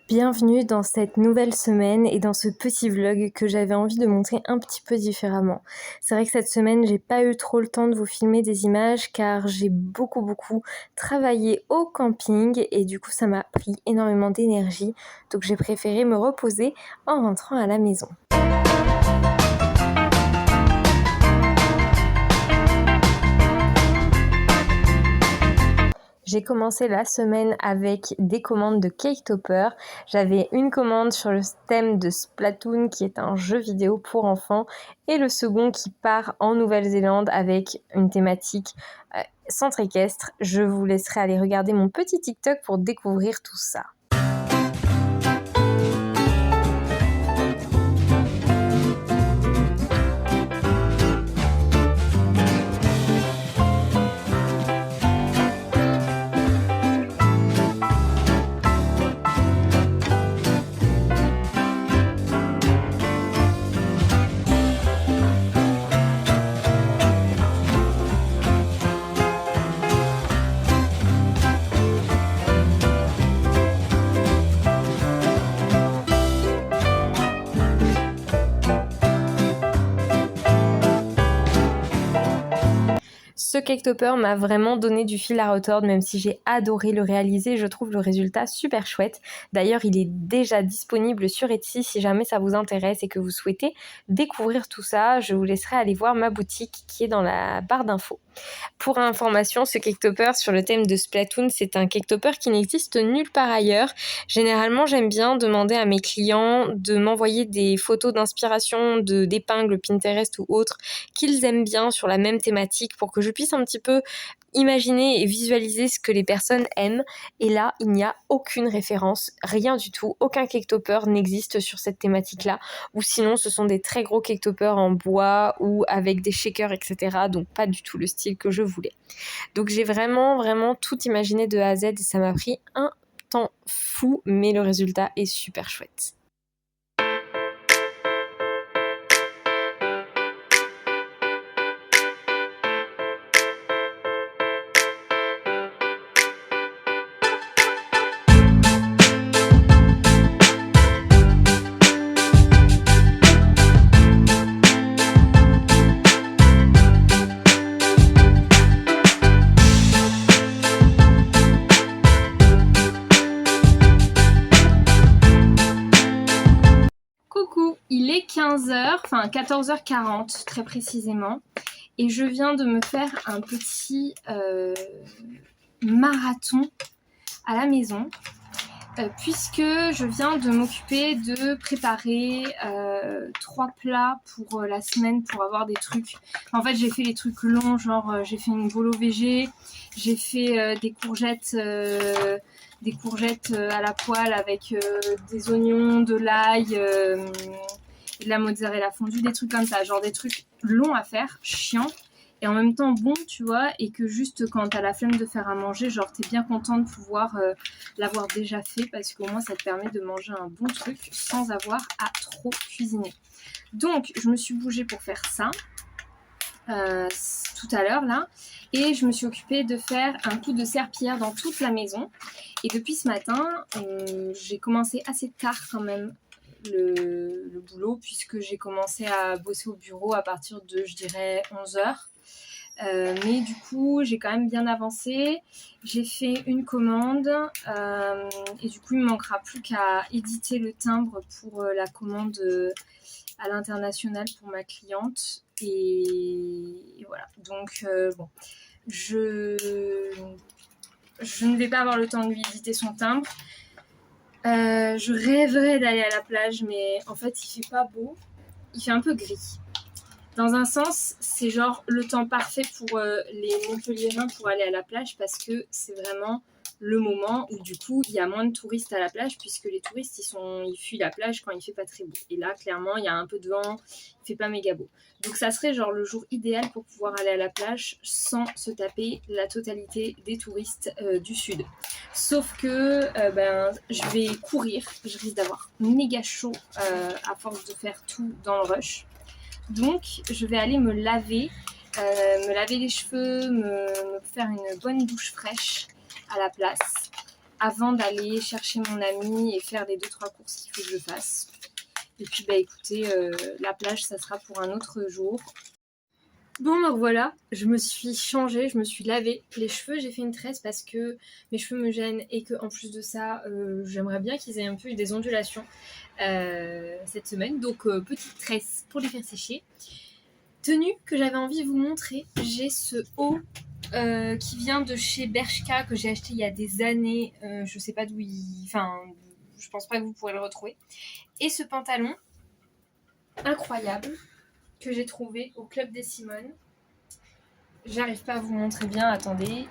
Bienvenue dans cette nouvelle semaine et dans ce petit vlog que j'avais envie de montrer un petit peu différemment. C'est vrai que cette semaine, j'ai pas eu trop le temps de vous filmer des images car j'ai beaucoup travaillé au camping et du coup ça m'a pris énormément d'énergie. Donc j'ai préféré me reposer en rentrant à la maison. J'ai commencé la semaine avec des commandes de Cake Topper. J'avais une commande sur le thème de Splatoon qui est un jeu vidéo pour enfants et le second qui part en Nouvelle-Zélande avec une thématique centre équestre. Je vous laisserai aller regarder mon petit TikTok pour découvrir tout ça. Ce Cake Topper m'a vraiment donné du fil à retordre, même si j'ai adoré le réaliser, je trouve le résultat super chouette. D'ailleurs, il est déjà disponible sur Etsy si jamais ça vous intéresse et que vous souhaitez découvrir tout ça. Je vous laisserai aller voir ma boutique qui est dans la barre d'infos. Pour information, ce Cake Topper sur le thème de Splatoon, c'est un Cake Topper qui n'existe nulle part ailleurs. Généralement, j'aime bien demander à mes clients de m'envoyer des photos d'inspiration, d'épingles Pinterest ou autres qu'ils aiment bien sur la même thématique pour que je puisse un petit peu imaginer et visualiser ce que les personnes aiment. Et là, il n'y a aucune référence, rien du tout. Aucun Cake Topper n'existe sur cette thématique-là. Ou sinon, ce sont des très gros Cake Toppers en bois ou avec des shakers, etc. Donc pas du tout le style que je voulais. Donc j'ai vraiment tout imaginé de A à Z et ça m'a pris un temps fou, mais le résultat est super chouette. Coucou, il est 15h, enfin 14h40 très précisément, et je viens de me faire un petit marathon à la maison, puisque je viens de m'occuper de préparer 3 plats pour la semaine pour avoir des trucs. En fait, j'ai fait les trucs longs, genre j'ai fait une bolo végé, j'ai fait des courgettes à la poêle avec des oignons, de l'ail, de la mozzarella fondue, des trucs comme ça, genre des trucs longs à faire, chiants, et en même temps bon, tu vois, et que juste quand t'as la flemme de faire à manger, genre t'es bien content de pouvoir l'avoir déjà fait, parce qu'au moins ça te permet de manger un bon truc sans avoir à trop cuisiner. Donc je me suis bougée pour faire ça tout à l'heure là, et je me suis occupée de faire un coup de serpillière dans toute la maison. Et depuis ce matin, j'ai commencé assez tard quand même le boulot, puisque j'ai commencé à bosser au bureau à partir de, je dirais, 11h. Mais du coup, j'ai quand même bien avancé. J'ai fait une commande et du coup, il ne me manquera plus qu'à éditer le timbre pour la commande à l'international pour ma cliente. Et voilà. Donc, bon, je ne vais pas avoir le temps de lui éditer son timbre. Je rêverais d'aller à la plage, mais en fait, il fait pas beau. Il fait un peu gris. Dans un sens, c'est genre le temps parfait pour les Montpelliérains pour aller à la plage, parce que c'est vraiment le moment où du coup il y a moins de touristes à la plage, puisque les touristes ils fuient la plage quand il fait pas très beau. Et là, clairement, il y a un peu de vent, il fait pas méga beau. Donc ça serait genre le jour idéal pour pouvoir aller à la plage sans se taper la totalité des touristes du sud. Sauf que je vais courir, je risque d'avoir méga chaud à force de faire tout dans le rush. Donc je vais aller me laver les cheveux, me faire une bonne douche fraîche à la place. avant d'aller chercher mon ami et faire les 2-3 courses qu'il faut que je fasse. Et puis écoutez, la plage ça sera pour un autre jour. Bon donc voilà, je me suis changée, je me suis lavée les cheveux, j'ai fait une tresse parce que mes cheveux me gênent et que en plus de ça, j'aimerais bien qu'ils aient un peu eu des ondulations cette semaine. Donc petite tresse pour les faire sécher. Tenue que j'avais envie de vous montrer, j'ai ce haut qui vient de chez Bershka que j'ai acheté il y a des années, je sais pas d'où il... Enfin, je pense pas que vous pourrez le retrouver. Et ce pantalon incroyable que j'ai trouvé au Club des Simones. J'arrive pas à vous montrer bien, attendez.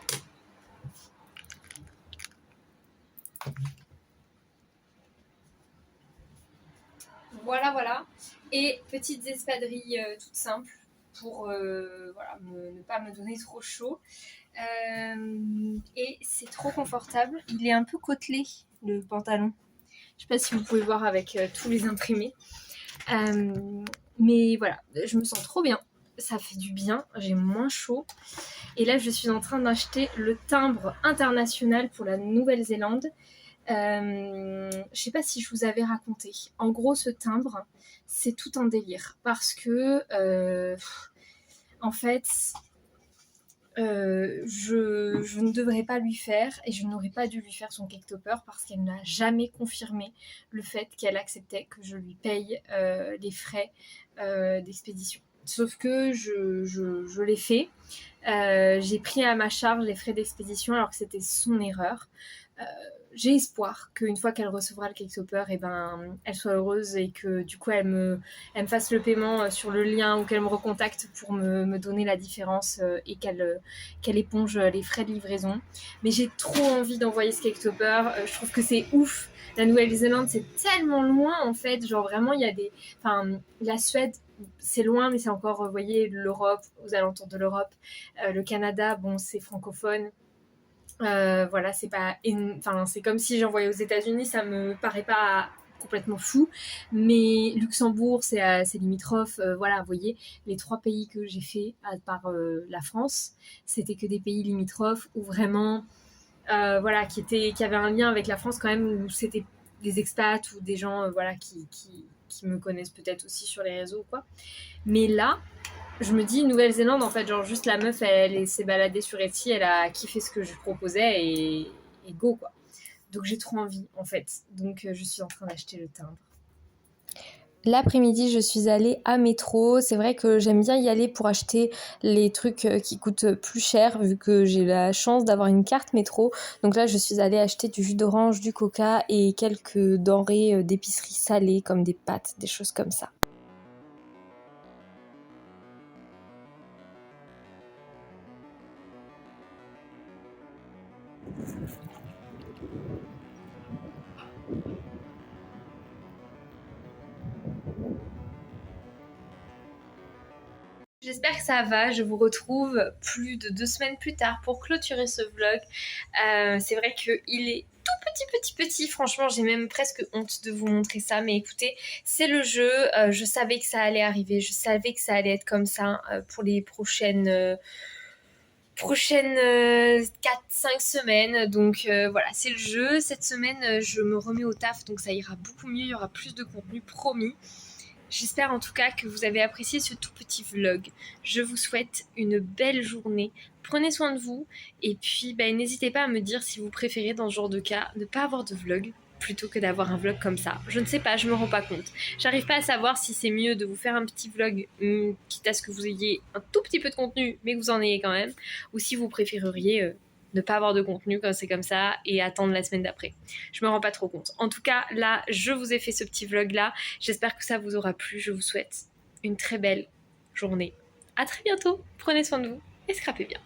Voilà. Et petites espadrilles toutes simples pour ne pas me donner trop chaud. Et c'est trop confortable. Il est un peu côtelé, le pantalon. Je sais pas si vous pouvez voir avec tous les imprimés. Mais voilà, je me sens trop bien. Ça fait du bien, j'ai moins chaud. Et là, je suis en train d'acheter le timbre international pour la Nouvelle-Zélande. Je sais pas si je vous avais raconté. En gros, ce timbre, c'est tout un délire. Parce que, en fait, je ne devrais pas lui faire et je n'aurais pas dû lui faire son cake topper parce qu'elle n'a jamais confirmé le fait qu'elle acceptait que je lui paye les frais d'expédition. Sauf que je l'ai fait. J'ai pris à ma charge les frais d'expédition alors que c'était son erreur. J'ai espoir qu'une fois qu'elle recevra le cake topper, elle soit heureuse et que du coup elle me fasse le paiement sur le lien ou qu'elle me recontacte pour me donner la différence et qu'elle éponge les frais de livraison. Mais j'ai trop envie d'envoyer ce cake topper. Je trouve que c'est ouf. La Nouvelle-Zélande, c'est tellement loin en fait. Genre vraiment, il y a des... Enfin, la Suède, c'est loin, mais c'est encore, vous voyez, l'Europe, aux alentours de l'Europe. Le Canada, bon, c'est francophone. Voilà, c'est pas... Enfin, c'est comme si j'envoyais aux États-Unis, ça me paraît pas complètement fou. Mais Luxembourg, c'est limitrophe. Voilà, vous voyez, les 3 pays que j'ai fait, à part la France, c'était que des pays limitrophes où vraiment... voilà, qui avaient un lien avec la France quand même, où c'était des expats ou des gens voilà, qui me connaissent peut-être aussi sur les réseaux ou quoi. Mais là, je me dis Nouvelle-Zélande, en fait, genre juste la meuf, elle s'est baladée sur Etsy, elle a kiffé ce que je proposais et go, quoi. Donc j'ai trop envie, en fait. Donc je suis en train d'acheter le timbre. L'après-midi, je suis allée à Métro. C'est vrai que j'aime bien y aller pour acheter les trucs qui coûtent plus cher, vu que j'ai la chance d'avoir une carte Métro. Donc là, je suis allée acheter du jus d'orange, du coca et quelques denrées d'épicerie salées, comme des pâtes, des choses comme ça. J'espère que ça va, je vous retrouve plus de 2 semaines plus tard pour clôturer ce vlog. C'est vrai qu'il est tout petit, franchement j'ai même presque honte de vous montrer ça, mais écoutez, c'est le jeu, je savais que ça allait arriver, je savais que ça allait être comme ça pour les prochaines 4-5 semaines, donc voilà, c'est le jeu. Cette semaine je me remets au taf, donc ça ira beaucoup mieux, il y aura plus de contenu, promis. J'espère en tout cas que vous avez apprécié ce tout petit vlog. Je vous souhaite une belle journée. Prenez soin de vous. Et puis, n'hésitez pas à me dire si vous préférez dans ce genre de cas ne pas avoir de vlog plutôt que d'avoir un vlog comme ça. Je ne sais pas, je me rends pas compte. J'arrive pas à savoir si c'est mieux de vous faire un petit vlog, quitte à ce que vous ayez un tout petit peu de contenu, mais que vous en ayez quand même, ou si vous préféreriez ne pas avoir de contenu quand c'est comme ça et attendre la semaine d'après. Je me rends pas trop compte. En tout cas, là, je vous ai fait ce petit vlog là. J'espère que ça vous aura plu. Je vous souhaite une très belle journée. À très bientôt. Prenez soin de vous et scrapez bien.